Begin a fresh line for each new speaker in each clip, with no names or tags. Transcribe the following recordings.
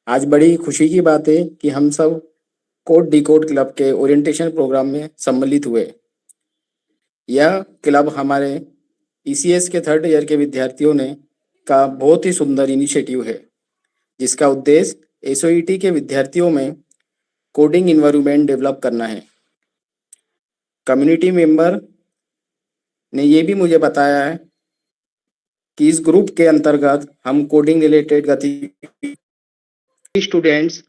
आज बड़ी खुशी की बात है कि हम सब कोड डिकोड क्लब के ओरिएंटेशन प्रोग्राम में सम्मिलित हुए। यह क्लब हमारे ईसीएस के थर्ड ईयर के विद्यार्थियों ने का बहुत ही सुंदर इनिशिएटिव है, जिसका उद्देश्य एसओईटी के विद्यार्थियों में कोडिंग इन्वायरमेंट डेवलप करना है। कम्युनिटी मेंबर ने ये भी मुझे बताया है कि इस ग्रुप के अंतर्गत हम कोडिंग रिलेटेड गतिविधि स्टूडेंट्स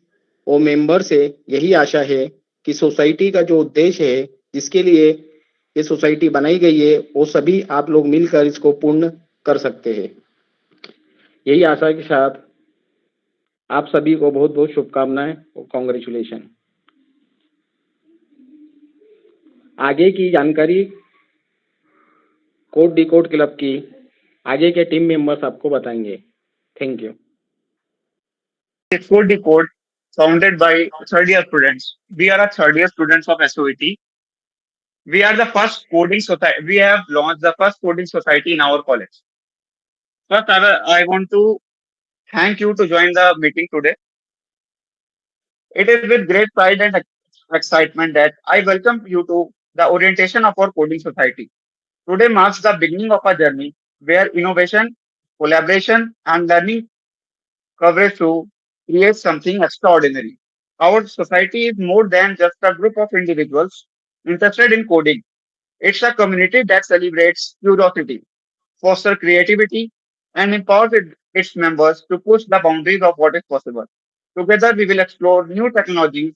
और मेंबर से यही आशा है कि सोसाइटी का जो उद्देश्य है, जिसके लिए ये सोसाइटी बनाई गई है, वो सभी आप लोग मिलकर इसको पूर्ण कर सकते हैं। यही आशा के साथ आप सभी को बहुत बहुत शुभकामनाएं और कॉन्ग्रेचुलेशन। आगे की जानकारी कोड डिकोड क्लब की आगे के टीम मेंबर्स आपको बताएंगे। Thank you.
Code Decode, founded by third year students. We are a third year students of SOET. We are the first coding society. We have launched the first coding society in our college. First, I want to thank you to join the meeting today. It is with great pride and excitement that I welcome you to the orientation of our coding society. Today marks the beginning of a journey where innovation, collaboration, and learning coverage to create something extraordinary. Our society is more than just a group of individuals interested in coding. It's a community that celebrates curiosity, fosters creativity, and empowers its members to push the boundaries of what is possible. Together, we will explore new technologies,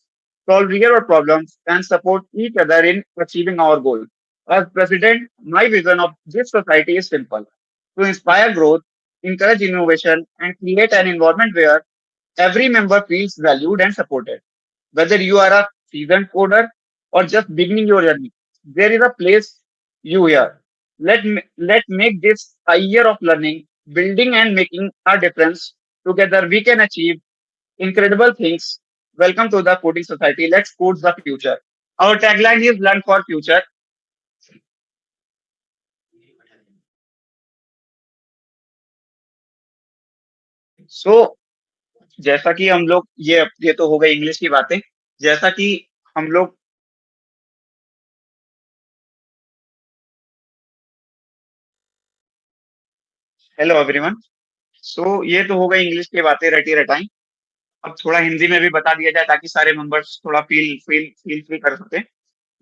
solve real world problems, and support each other in achieving our goal. As president, my vision of this society is simple: to inspire growth, encourage innovation, and create an environment where every member feels valued and supported. Whether you are a seasoned coder or just beginning your journey, there is a place you here. Let make this a year of learning, building, and making a difference. Together, we can achieve incredible things. Welcome to the Coding Society. Let's code the future. Our tagline is Learn for Future. So, जैसा कि हम लोग ये तो हो गई English की बातें। जैसा कि हम लोग हेलो एवरीवन। सो ये तो हो गई इंग्लिश की बातें रटी रटाई। अब थोड़ा हिंदी में भी बता दिया जाए ताकि सारे मेंबर्स थोड़ा फील फ्री कर सके।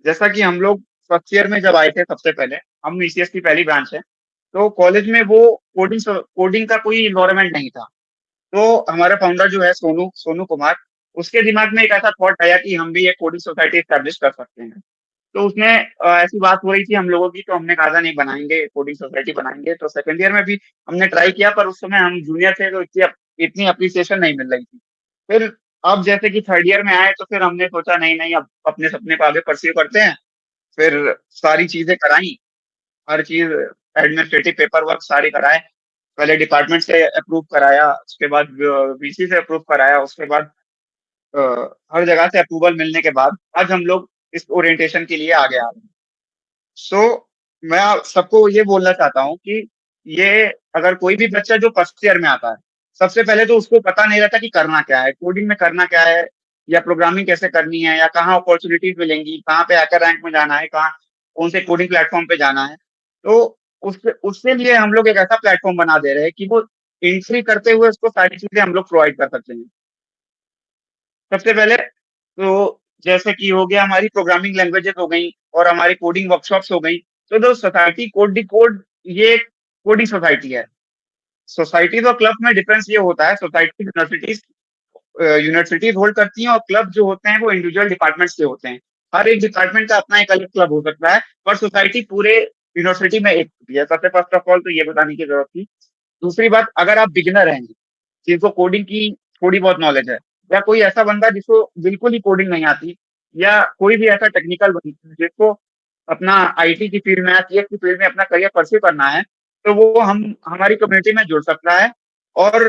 जैसा कि हम लोग फर्स्ट ईयर में जब आए थे, सबसे पहले हम ईसीएस की पहली ब्रांच है, तो कॉलेज में वो कोडिंग का कोई इन्वायरमेंट नहीं था। तो हमारा फाउंडर जो है सोनू सोनू कुमार, उसके दिमाग में एक ऐसा थॉट आया कि हम भी एक कोडिंग सोसाइटी स्टैब्लिश कर सकते हैं। तो उसने ऐसी बात हो रही थी हम लोगों की, तो हमने कहा था नहीं, बनाएंगे कोडिंग सोसाइटी बनाएंगे। तो सेकंड ईयर में भी हमने ट्राई किया, पर उस समय हम जूनियर थे तो इतनी अप्रिसिएशन नहीं मिल रही थी। फिर अब जैसे कि थर्ड ईयर में आए तो फिर हमने सोचा नहीं नहीं, अब अपने सपने को आगे परस्यू करते हैं। फिर सारी चीजें कराई, हर चीज एडमिनिस्ट्रेटिव पेपर वर्क सारी कराए। पहले डिपार्टमेंट से अप्रूव कराया, उसके बाद वीसी से अप्रूव कराया, उसके बाद अ, हर जगह से अप्रूवल मिलने के बाद आज हम लोग इस ओरिएंटेशन के लिए आगे आ रहे हैं। सो मैं सबको ये बोलना चाहता हूँ कि ये अगर कोई भी बच्चा जो फर्स्ट ईयर में आता है, सबसे पहले तो उसको पता नहीं रहता कि करना क्या है, कोडिंग में करना क्या है, या प्रोग्रामिंग कैसे करनी है, या कहाँ अपॉर्चुनिटीज मिलेंगी, कहाँ पे हैकर रैंक में जाना है, कहाँ कौन से कोडिंग प्लेटफॉर्म पे जाना है। तो उसके उसके लिए हम लोग एक ऐसा प्लेटफॉर्म बना दे रहे हैं कि वो एंट्री करते हुए उसको सारी चीजें हम लोग प्रोवाइड कर सकते हैं। सबसे पहले तो जैसे कि हो गया, हमारी प्रोग्रामिंग लैंग्वेजेस हो गई और हमारी कोडिंग वर्कशॉप्स हो गई। तो जो सोसाइटी कोड डी कोड, ये कोडिंग सोसाइटी है। सोसाइटीज और क्लब में डिफरेंस ये होता है, सोसाइटी यूनिवर्सिटीज यूनिवर्सिटीज होल्ड करती हैं, और क्लब जो होते हैं वो इंडिविजुअल डिपार्टमेंट्स के होते हैं। हर एक डिपार्टमेंट का अपना एक अलग क्लब हो सकता है, पर सोसाइटी पूरे यूनिवर्सिटी में एक होती है। सबसे फर्स्ट ऑफ ऑल तो ये बताने की जरूरत थी। दूसरी बात, अगर आप बिगिनर हैं, जिसको कोडिंग की थोड़ी बहुत नॉलेज है, या कोई ऐसा बंदा जिसको बिल्कुल ही कोडिंग नहीं आती, या कोई भी ऐसा टेक्निकल बंदा जिसको अपना आईटी की फील्ड में या सीएस की फील्ड में अपना करियर परस्यू करना है, तो वो हम हमारी कम्युनिटी में जुड़ सकता है। और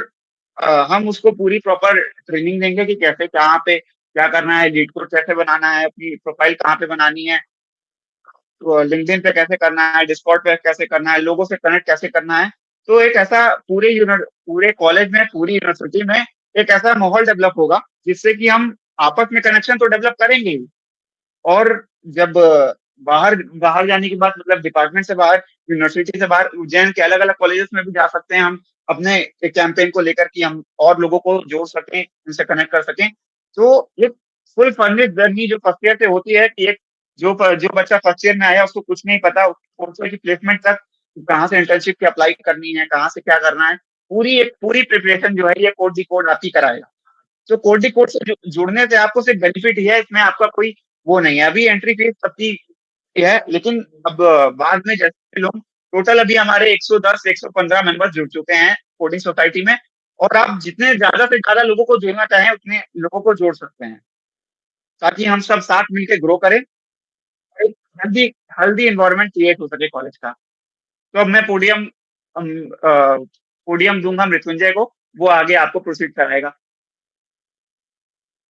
हम उसको पूरी प्रॉपर ट्रेनिंग देंगे कि कैसे कहाँ पे क्या करना है, लीड कोड कैसे बनाना है, अपनी प्रोफाइल कहाँ पे बनानी है, तो लिंक्डइन पे कैसे करना है, डिस्कॉर्ड पे कैसे करना है, लोगों से कनेक्ट कैसे करना है। तो एक ऐसा पूरे कॉलेज में, पूरी यूनिवर्सिटी में एक ऐसा माहौल डेवलप होगा जिससे कि हम आपस में कनेक्शन तो डेवलप करेंगे ही। और जब बाहर बाहर जाने की बात, मतलब डिपार्टमेंट से बाहर, यूनिवर्सिटी से बाहर, उज्जैन के अलग अलग कॉलेजेस में भी जा सकते हैं हम अपने एक कैंपेन को लेकर, कि हम और लोगों को जोड़ सकें, उनसे कनेक्ट कर सकें। तो एक फुल फर्निश्ड जर्नी जो फर्स्ट ईयर से होती है, कि एक जो बच्चा फर्स्ट ईयर में आया उसको कुछ नहीं पता, फोर्थ ईयर की प्लेसमेंट तक कहाँ से इंटर्नशिप की अप्लाई करनी है, कहाँ से क्या करना है, पूरी प्रिपरेशन जो है ये कोड डी कोड आप ही कराएगा। तो कोड डी कोड से जुड़ने से आपको सिर्फ बेनिफिट ही है, इसमें आपका कोई वो नहीं है। अभी एंट्री फीस सबकी है, लेकिन अब बाद में जैसे लोग टोटल अभी हमारे 110 115 मेंबर्स जुड़ चुके हैं कोडिंग सोसाइटी में, और आप जितने ज्यादा से ज्यादा लोगों को जोड़ना चाहें उतने लोगों को जोड़ सकते हैं, ताकि हम सब साथ मिलकर ग्रो करें, एक हेल्दी हेल्दी एनवायरनमेंट क्रिएट हो सके कॉलेज का। तो अब मैं पोडियम दूंगा मृत्युंजय को, वो आगे आपको प्रोसीड कराएगा।